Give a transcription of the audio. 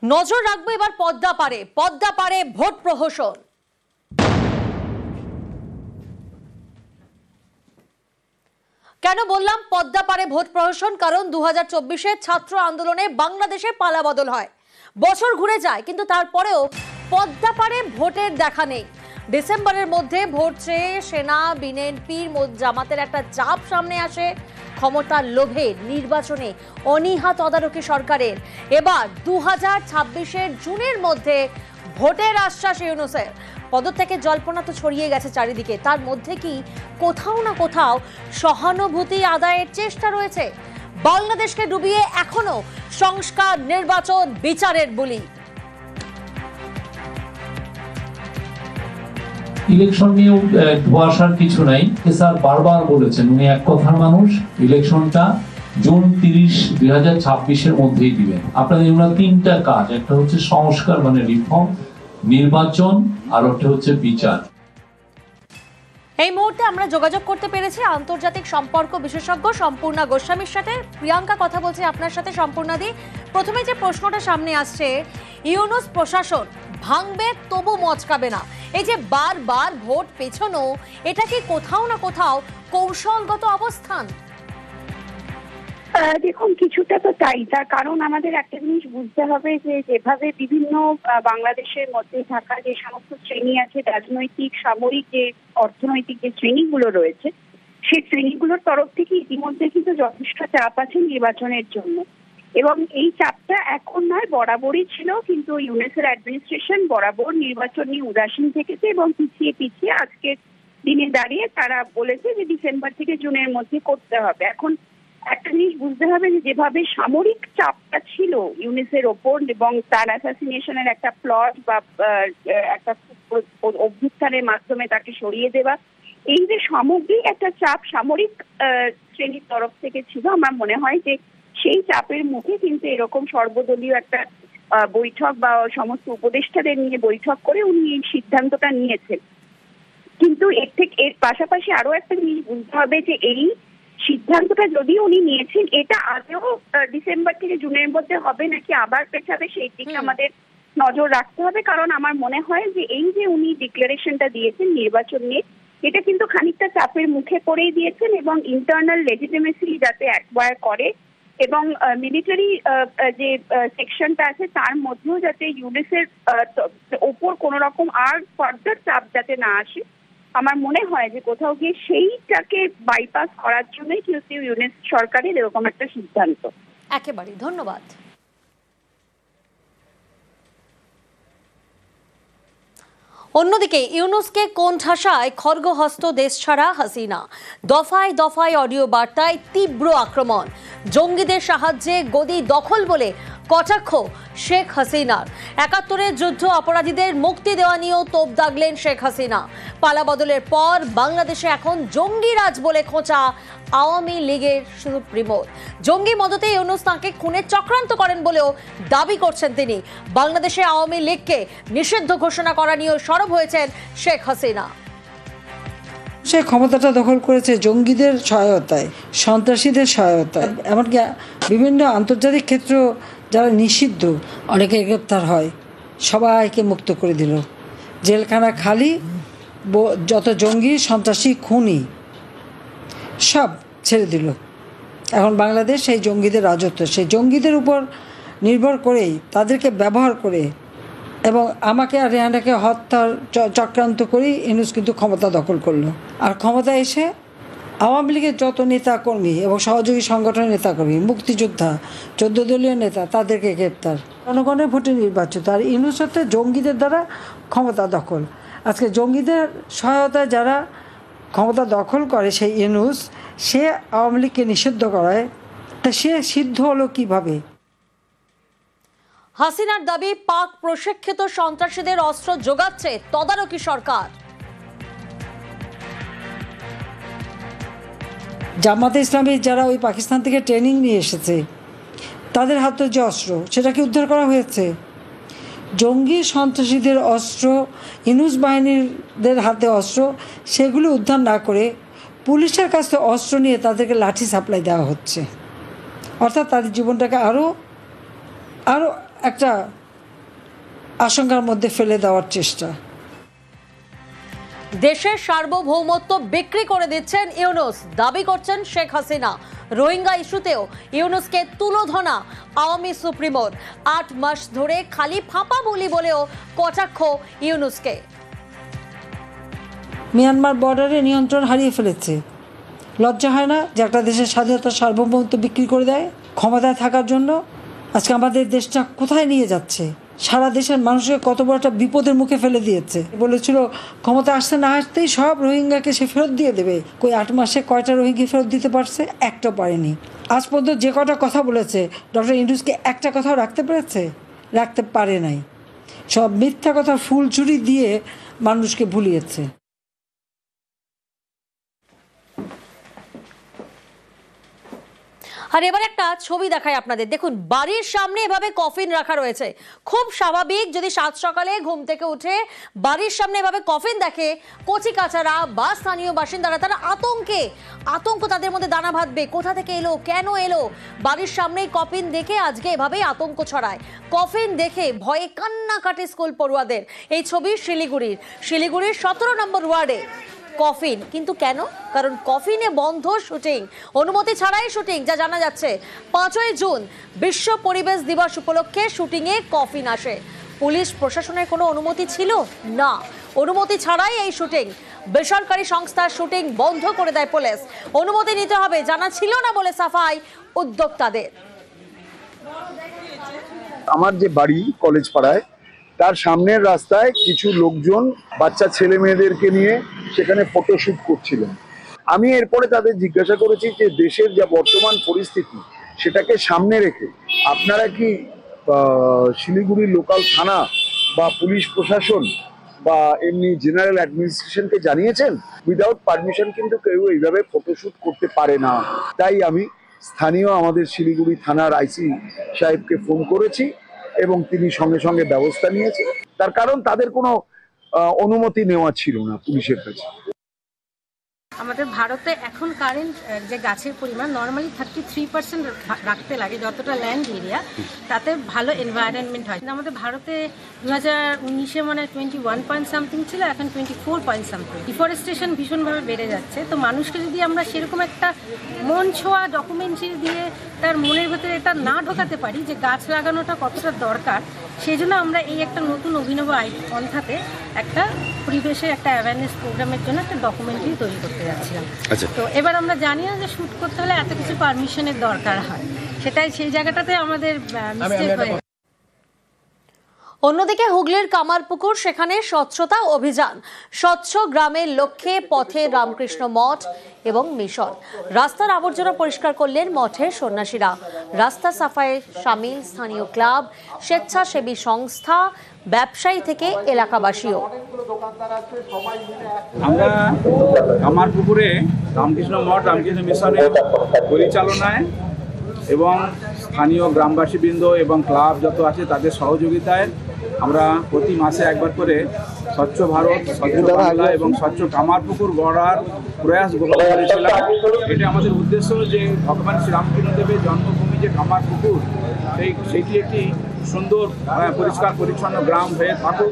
নজর রাখবো এবার পদ্মা পারে ভোট প্রহসন। কেন বললাম পদ্মা পারে ভোট প্রহসন? কারণ 2024-এর ছাত্র আন্দোলনে বাংলাদেশে পালাবদল হয়, বছর ঘুরে যায়, কিন্তু তারপরেও পদ্মা পারে ভোটের দেখা নেই। ডিসেম্বরের মধ্যে ভোট চেয়ে সেনা, বিএনপির জামাতের একটা চাপ সামনে আসে। ক্ষমতার লোভে নির্বাচনে অনীহা তদারকি সরকারের। এবার 2026-এর জুনের মধ্যে ভোটের আশ্বাস ইউনূসের। পদত্যাগের জল্পনা তো ছড়িয়ে গেছে চারিদিকে, তার মধ্যে কি কোথাও না কোথাও সহানুভূতি আদায়ের চেষ্টা রয়েছে? বাংলাদেশকে ডুবিয়ে এখনো সংস্কার, নির্বাচন, বিচারের বুলি। ইলেকশন নিয়ে ধোঁয়াশার কিছু নাই। স্যার বারবার বলেছেন উনি এক কথার মানুষ, ইলেকশনটা জুন 30, 2026-এর মধ্যেই দিবেন। আপনাদের ওনার তিনটা কাজ, একটা হচ্ছে সংস্কার মানে রিফর্ম, নির্বাচন, আর একটা হচ্ছে বিচার। এই মুহূর্তে আমরা যোগাযোগ করতে পেরেছি আন্তর্জাতিক সম্পর্ক বিশেষজ্ঞ সম্পূর্ণা গোস্বামীর সাথে। প্রিয়াঙ্কা কথা বলছি আপনার সাথে। সম্পূর্ণাদি, প্রথমে যে প্রশ্নটা সামনে আসছে, ইউনূস প্রশাসন ভাঙবে তবু মচকাবে না, এই যে বারবার ভোট পেছানো, এটা কি কোথাও না কোথাও কৌশলগত অবস্থান? দেখুন, কিছুটা তো তাই। তার কারণ আমাদের একটা জিনিস বুঝতে হবে যে যেভাবে বিভিন্ন বাংলাদেশের মধ্যে থাকা যে সমস্ত শ্রেণী আছে, রাজনৈতিক, সামরিক, যে অর্থনৈতিক যে শ্রেণীগুলো রয়েছে, সেই শ্রেণীগুলোর তরফ থেকে ইতিমধ্যে কিন্তু যথেষ্ট চাপ আছে নির্বাচনের জন্য। এবং এই চাপটা এখন নয়, বরাবরই ছিল। কিন্তু ইউনূসের অ্যাডমিনিস্ট্রেশন বরাবর নির্বাচন নিয়ে উদাসীন থেকেছে এবং পিছিয়ে আজকের দিনে দাঁড়িয়ে তারা বলেছে যে ডিসেম্বর থেকে জুনের মধ্যে করতে হবে। এখন একটা জিনিস বুঝতে হবে যে যেভাবে সামরিক চাপটা ছিল ইউনূসের ওপর এবং তার অ্যাসাসিনেশনের একটা প্লট বা একটা অভ্যুত্থানের মাধ্যমে তাকে সরিয়ে দেওয়া, এই যে সামগ্রিক একটা চাপ সামরিক শ্রেণীর তরফ থেকে ছিল, আমার মনে হয় যে সেই চাপের মুখে কিন্তু এরকম সর্বদলীয় একটা বৈঠক বা সমস্ত উপদেষ্টাদের নিয়ে বৈঠক করে উনি এই সিদ্ধান্তটা নিয়েছেন। কিন্তু এর পাশাপাশি আরো একটা জিনিস বুঝতে হবে যে এই সিদ্ধান্তটা যদি উনি নিয়েছেন, এটা আদৌ ডিসেম্বর থেকে জুনের মধ্যে হবে নাকি আবার পেছাবে, সেই দিকে আমাদের নজর রাখতে হবে। কারণ আমার মনে হয় যে এই যে উনি ডিক্লারেশনটা দিয়েছেন নির্বাচন নিয়ে, এটা কিন্তু খানিকটা চাপের মুখে করেই দিয়েছেন এবং ইন্টারনাল লেজিটিমেসি যাতে অ্যাকোয়ার করে এবং মিলিটারি যে সেকশনটা আছে তার মধ্যেও যাতে ইউনূসের ওপর কোনো রকম আর ফার্দার চাপ যাতে না আসে, আমার মনে হয় যে কোথাও গিয়ে সেইটাকে বাইপাস করার জন্যই কিন্তু ইউনূস সরকারের এরকম একটা সিদ্ধান্ত। একেবারে ধন্যবাদ। অন্যদিকে ইউনূসকে কোণঠাসায় খড়গহস্ত দেশ ছাড়া হাসিনা। দফায় দফায় অডিও বার্তায় তীব্র আক্রমণ, জঙ্গিদের সাহায্যে গদি দখল বলে কটাক্ষ শেখ হাসিনার। ৭১-এর যুদ্ধ অপরাধীদের মুক্তি দেওয়া নিয়েও তোপ দাগলেন শেখ হাসিনা। পালাবদলের পর বাংলাদেশে এখন জঙ্গিরাজ বলে খোঁচা আওয়ামী লীগের সুপ্রিমোর। জঙ্গি মদতে ইউনূস তাঁকে খুনের চক্রান্ত করেন বলেও দাবি করছেন তিনি। বাংলাদেশে আওয়ামী লীগকে নিষিদ্ধ ঘোষণা করা নিয়েও সরব হয়েছেন শেখ হাসিনা। সে ক্ষমতাটা দখল করেছে জঙ্গিদের সহায়তায়, সন্ত্রাসীদের সহায়তায়, এমনকি বিভিন্ন আন্তর্জাতিক ক্ষেত্র যারা নিষিদ্ধ, অনেকে গ্রেপ্তার হয়, সবাইকে মুক্ত করে দিল। জেলখানা খালি, যত জঙ্গি, সন্ত্রাসী, খুনি সব ছেড়ে দিল। এখন বাংলাদেশ সেই জঙ্গিদের রাজত্ব, সেই জঙ্গিদের উপর নির্ভর করেই, তাদেরকে ব্যবহার করে এবং আমাকে আর রেহানাকে হত্যার চক্রান্ত করেই ইউনূস কিন্তু ক্ষমতা দখল করলো। আর ক্ষমতা এসে আওয়ামী লীগের যত নেতাকর্মী এবং সহযোগী সংগঠনের নেতাকর্মী, মুক্তিযোদ্ধা, 14 দলীয় নেতা, তাদেরকে গ্রেপ্তার। জনগণের ভোটে নির্বাচিত। আর ইউনূস হচ্ছে জঙ্গিদের দ্বারা ক্ষমতা দখল। আজকে জঙ্গিদের সহায়তায় যারা ক্ষমতা দখল করে, সেই ইউনূস, সে আওয়ামী লীগকে নিষিদ্ধ করায়। তা সে সিদ্ধ হলো কিভাবে? হাসিনার দাবি পাক প্রশিক্ষিত সন্ত্রাসীদের অস্ত্র যোগাচ্ছে তদারকি সরকার। জামাতে ইসলামী যারা ওই পাকিস্তান থেকে ট্রেনিং নিয়ে এসেছে, তাদের হাতে যে অস্ত্র, সেটাকে উদ্ধার করা হয়েছে। জঙ্গি সন্ত্রাসীদের অস্ত্র, ইউনূস বাহিনীদের হাতে অস্ত্র, সেগুলো উদ্ধার না করে পুলিশের কাছ থেকে অস্ত্র নিয়ে তাদেরকে লাঠি সাপ্লাই দেওয়া হচ্ছে। অর্থাৎ তাদের জীবনটাকে আরও একটা আশঙ্কার মধ্যে ফেলে দেওয়ার চেষ্টা। দেশের সার্বভৌমত্ব বিক্রি করে দিচ্ছেন ইউনূস, দাবি করছেন শেখ হাসিনা। রোহিঙ্গা ইস্যুতেও ইউনূসকে তুলোধনা আওয়ামী সুপ্রিমোর। 8 মাস ধরে খালি ফাঁপা বলি বলেও কটাক্ষ ইউনূসকে। মিয়ানমার বর্ডারে নিয়ন্ত্রণ হারিয়ে ফেলেছে। লজ্জা হয় না যে একটা দেশের স্বাধীনতা সার্বভৌমত্ব বিক্রি করে দেয় ক্ষমতায় থাকার জন্য? আজকে আমাদের দেশটা কোথায় নিয়ে যাচ্ছে? সারা দেশের মানুষকে কত বড় একটা বিপদের মুখে ফেলে দিয়েছে। বলেছিল ক্ষমতা আসতে না আসতেই সব রোহিঙ্গাকে সে ফেরত দিয়ে দেবে। কই 8 মাসে কয়টা রোহিঙ্গা ফেরত দিতে পারছে? একটা পারেনি। আজ পর্যন্ত যে কটা কথা বলেছে ডক্টর ইউনূসকে একটা কথাও রাখতে পেরেছে? রাখতে পারে নাই। সব মিথ্যা কথা ফুলঝুরি দিয়ে মানুষকে ভুলিয়েছে। আর এবার একটা ছবি দেখাই আপনাদের। দেখুন, বাড়ির সামনে এভাবে কফিন রাখা রয়েছে। খুব স্বাভাবিক যদি সাত সকালে ঘুম থেকে উঠে বাড়ির সামনে এভাবে কফিন দেখে কচি কাচারা বা স্থানীয় বাসিন্দারা, তারা আতঙ্ক তাদের মধ্যে দানা বাঁধবে। কোথা থেকে এলো, কেন এলো? বাড়ির সামনেই কফিন দেখে আজকে এভাবেই আতঙ্ক ছড়ায়। কফিন দেখে ভয়ে কান্নাকাটি স্কুল পড়ুয়াদের। এই ছবি শিলিগুড়ির 17 নম্বর ওয়ার্ডে কফিন। কিন্তু কেন? কারণ কফিনে বন্ধ শুটিং, অনুমতি ছাড়াই শুটিং। যা জানা যাচ্ছে 5ই জুন বিশ্ব পরিবেশ দিবস উপলক্ষে শুটিংয়ে কফিন আসে। পুলিশ প্রশাসনের কোনো অনুমতি ছিল না, অনুমতি ছাড়াই এই শুটিং। বেসরকারি সংস্থার শুটিং বন্ধ করে দেয় পুলিশ। অনুমতি নিতে হবে জানা ছিল না বলে সাফাই উদ্যোক্তাদের। আমার যে বাড়ি কলেজ পাড়ায়, তার সামনের রাস্তায় কিছু লোকজন বাচ্চা ছেলে মেয়েদেরকে নিয়ে সেখানে ফটোশুট করছিলেন। আমি এরপরে তাদের জিজ্ঞাসা করেছি যে দেশের যা বর্তমান পরিস্থিতি সেটাকে সামনে রেখে আপনারা কি শিলিগুড়ি লোকাল থানা বা পুলিশ প্রশাসন বা এমনি জেনারেল অ্যাডমিনিস্ট্রেশনকে জানিয়েছেন? উইদাউট পারমিশন কিন্তু কেউ এইভাবে ফটোশুট করতে পারে না। তাই আমি স্থানীয় আমাদের শিলিগুড়ি থানার আইসি সাহেবকে ফোন করেছি এবং তিনি সঙ্গে সঙ্গে ব্যবস্থা নিয়েছে। তার কারণ তাদের কোনো অনুমতি নেওয়া ছিল না পুলিশের কাছে। আমাদের ভারতে এখন কারেন্ট যে গাছের পরিমাণ নর্মালি 33% রাখতে লাগে, যতটা ল্যান্ড এরিয়া, তাতে ভালো এনভায়রনমেন্ট হয়। আমাদের ভারতে 2019-এ মানে 21 পয়েন্ট সামথিং ছিল, এখন 24 পয়েন্ট সামথিং। ডিফরেস্টেশন ভীষণভাবে বেড়ে যাচ্ছে। তো মানুষকে যদি আমরা সেরকম একটা মন ছোঁয়া ডকুমেন্টারি দিয়ে তার মনের ভেতরে এটা না ঢোকাতে পারি যে গাছ লাগানোটা কতটা দরকার, সেই জন্য আমরা এই একটা নতুন অভিনব পন্থাতে একটা পরিবেশের একটা অ্যাওয়ারনেস প্রোগ্রামের জন্য একটা ডকুমেন্টারি তৈরি করতে যাচ্ছিলাম। তো এবার আমরা জানি না যে শ্যুট করতে হলে এত কিছু পারমিশনের দরকার হয়, সেই জায়গাটাতে আমাদের মিস্টেক হয়ে। অন্যদিকে হুগলির কামারপুকুর, সেখানে স্বচ্ছতা অভিযান। স্বচ্ছ গ্রামের লক্ষ্যে পথে রামকৃষ্ণ মঠ এবং মিশন। রাস্তার আবর্জনা পরিষ্কার করলেন মঠের সন্ন্যাসীরা। রাস্তা সাফাইয়ে সামিল স্থানীয় ক্লাব, স্বেচ্ছাসেবী সংস্থা, ব্যবসায়ী থেকে এলাকাবাসীও। আমরা কামারপুকুরে রামকৃষ্ণ মঠ রামকৃষ্ণ মিশনের পরিচালনায় এবং স্থানীয় গ্রামবাসীবৃন্দ এবং ক্লাব যত আছে তাদের সহযোগিতায় আমরা প্রতি মাসে একবার করে স্বচ্ছ ভারত, স্বচ্ছ বাংলা এবং স্বচ্ছ কামারপুকুর গড়ার প্রয়াস গ্রহণ করেছিলাম। এটা আমাদের উদ্দেশ্য যে ভগবান শ্রীরামকৃষ্ণদেবের জন্মভূমি যে কামারপুকুর, সেইটি একটি সুন্দর পরিষ্কার পরিচ্ছন্ন গ্রাম হয়ে থাকুক।